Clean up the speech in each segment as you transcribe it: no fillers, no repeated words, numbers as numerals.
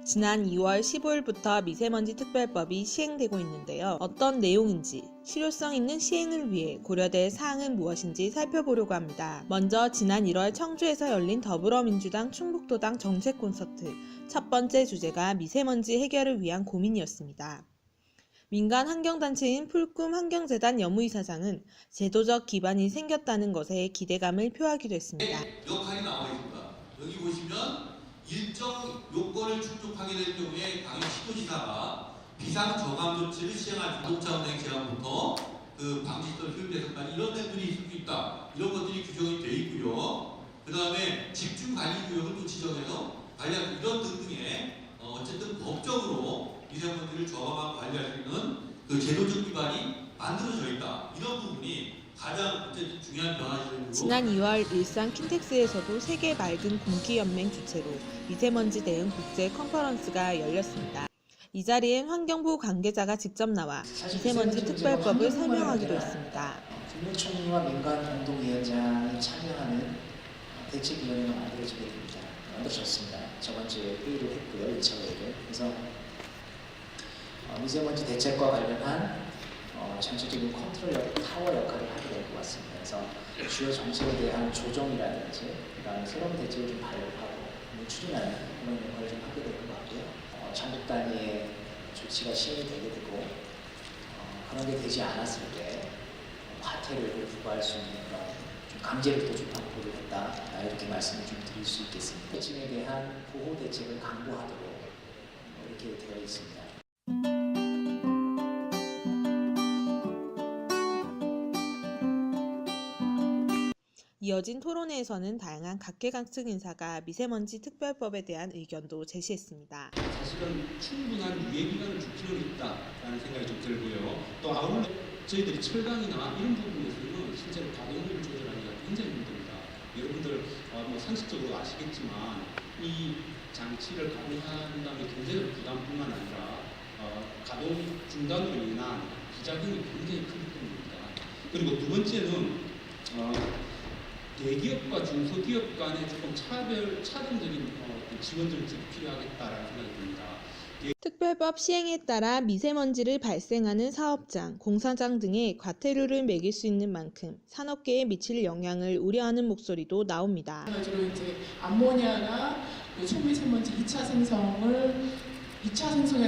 지난 2월 15일부터 미세먼지 특별법이 시행되고 있는데요. 어떤 내용인지, 실효성 있는 시행을 위해 고려될 사항은 무엇인지 살펴보려고 합니다. 먼저 지난 1월 청주에서 열린 더불어민주당 충북도당 정책 콘서트 첫 번째 주제가 미세먼지 해결을 위한 고민이었습니다. 민간 환경단체인 풀꿈 환경재단 여무이사장은 제도적 기반이 생겼다는 것에 기대감을 표하기도 했습니다. 역할이 나와 있습니다. 여기 보시면 일정 요건을 충족하게 될 경우에 광역시도지사가 비상저감 조치를 시행할 자동차 운행 제한부터 방지시설 효율 개선까지 이런 것들이 있을 수 있다. 이런 것들이 규정이 되어 있고요. 그 다음에 집중관리구역을 또 지정해서 관리하는 이런 등등의 어쨌든 법적으로 미세먼지를 저감하고 관리할 수 있는 그 제도적 기반이 만들어져 있다. 이런 부분이 가장 중요한 변화죠. 지난 2월 일산 킨텍스에서도 세계 맑은 공기연맹 주최로 미세먼지 대응 국제 컨퍼런스가 열렸습니다. 이 자리엔 환경부 관계자가 직접 나와 미세먼지 특별법을 설명하기도 했습니다. 국무총리와 민간 공동위원장이 참여하는 대책위원회가 만들어졌습니다. 저번 주에 회의를 했고요. 1차 회의를. 그래서 미세먼지 대책과 관련한 전체적인 컨트롤 타워 역할을 하게 될 것 같습니다. 그래서 주요 정책에 대한 조정이라든지 그다음에 새로운 대책을 좀 발표하고 추진하는 그런 역할을 좀 하게 될 것 같고요. 전국 단위의 조치가 시행이 되게 되고 그런 게 되지 않았을 때 과태료를 부과할 수 있는 그런 좀 강제력도 좀 확보를 했다. 이렇게 말씀을 좀 드릴 수 있겠습니다. 해침에 대한 보호 대책을 강구하도록 이렇게 되어 있습니다. 이어진 토론회에서는 다양한 각계각층 인사가 미세먼지 특별법에 대한 의견도 제시했습니다. 사실은 충분한 유예기간을 줄 필요는 있다라는 생각이 좀 들고요. 또 아울러 저희들이 철강이나 이런 부분에서는 실제로 가동률을 조절하기가 굉장히 힘듭니다. 여러분들 상식적으로 아시겠지만 이 장치를 가동한 다음에 경제적 부담뿐만 아니라 가동 중단으로 인한 부작용이 굉장히 큰 편입니다. 그리고 두 번째는 대기업과 중소기업 간에 조금 차등적인 지원들이 필요하겠다라는 생각이 듭니다. 특별법 시행에 따라 미세먼지를 발생하는 사업장, 공사장 등에 과태료를 매길 수 있는 만큼 산업계에 미칠 영향을 우려하는 목소리도 나옵니다. 주로 이제 암모니아나 초미세먼지 2차 생성에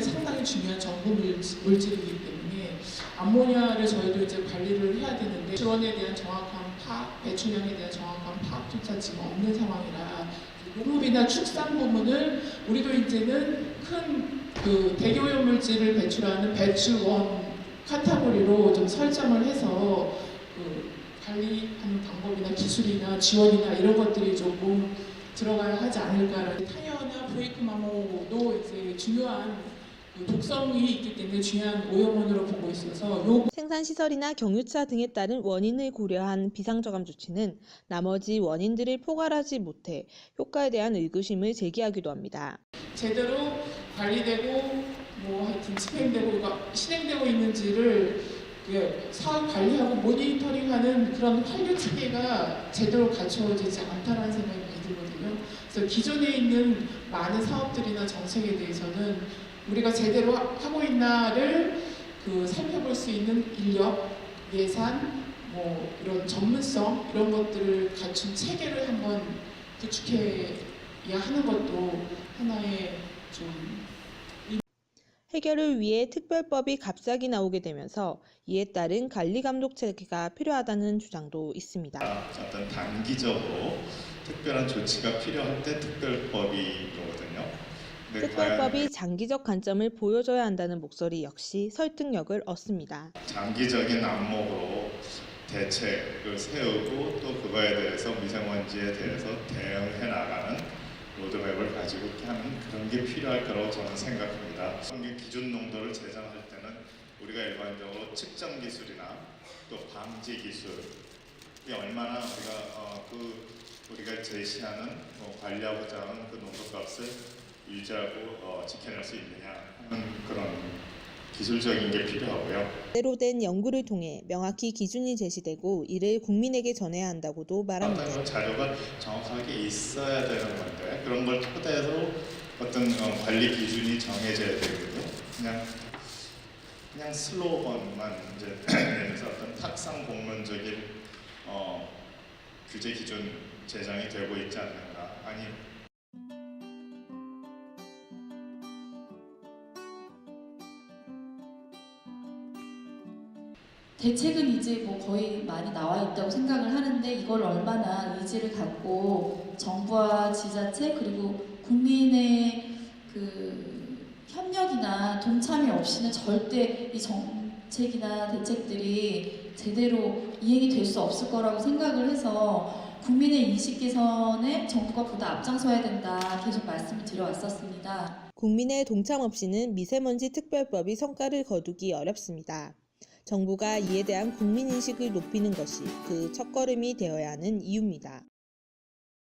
상당히 중요한 전구 물질이기 때문에 암모니아를 저희도 이제 관리를 해야 되는데 지원에 대한 정확한 파악, 배출량에 대한 정확한 파악조차 지금 없는 상황이라 농업이나 축산 부문을 우리도 이제는 큰 대기오염 물질을 배출하는 배출원 카테고리로 좀 설정을 해서 관리하는 방법이나 기술이나 지원이나 이런 것들이 조금 들어가야 하지 않을까라는 타이어나 브레이크 마모도 이제 중요한 독성이 있기 때문에 중요한 오염원으로 보고 있어서 생산시설이나 경유차 등에 따른 원인을 고려한 비상저감 조치는 나머지 원인들을 포괄하지 못해 효과에 대한 의구심을 제기하기도 합니다. 제대로 관리되고 하여튼 집행되고 실행되고 있는지를 사업 관리하고 모니터링하는 그런 관리 체계가 제대로 갖춰지지 않다는 생각이 많이 들거든요. 그래서 기존에 있는 많은 사업들이나 정책에 대해서는 우리가 제대로 하고 있나를 살펴볼 수 있는 인력, 예산, 이런 전문성 이런 것들을 갖춘 체계를 한번 구축해야 하는 것도 하나의 좀 해결을 위해 특별법이 갑자기 나오게 되면서 이에 따른 관리감독 체계가 필요하다는 주장도 있습니다. 어떤 단기적으로 특별한 조치가 필요할 때 특별법이 거거든요. 특별법이 장기적 관점을 보여줘야 한다는 목소리 역시 설득력을 얻습니다. 장기적인 안목으로 대책을 세우고 또 그거에 대해서 미세먼지에 대해서 대응해 나가는 로드맵을 가지고 하는 그런 게 필요할 거라고 저는 생각합니다. 기준 농도를 제정할 때는 우리가 일반적으로 측정 기술이나 또 방지 기술이 얼마나 우리가 제시하는 관리하고자 하는 그 농도값을 유지하고 지켜낼 수 있느냐 하는 그런 기술적인 게 필요하고요. 제대로 된 연구를 통해 명확히 기준이 제시되고 이를 국민에게 전해야 한다고도 말합니다. 어떤 자료가 정확하게 있어야 되는 건데 그런 걸 토대로 어떤 관리 기준이 정해져야 되거든요. 그냥 슬로건만 이제 내면서 어떤 탁상 공론적인 규제 기준 제정이 되고 있지 않는가. 아니 대책은 이제 뭐 거의 많이 나와 있다고 생각을 하는데 이걸 얼마나 의지를 갖고 정부와 지자체 그리고 국민의 그 협력이나 동참이 없이는 절대 이 정책이나 대책들이 제대로 이행이 될 수 없을 거라고 생각을 해서 국민의 인식 개선에 정부가 보다 앞장서야 된다 계속 말씀을 드려왔었습니다. 국민의 동참 없이는 미세먼지 특별법이 성과를 거두기 어렵습니다. 정부가 이에 대한 국민인식을 높이는 것이 그 첫걸음이 되어야 하는 이유입니다.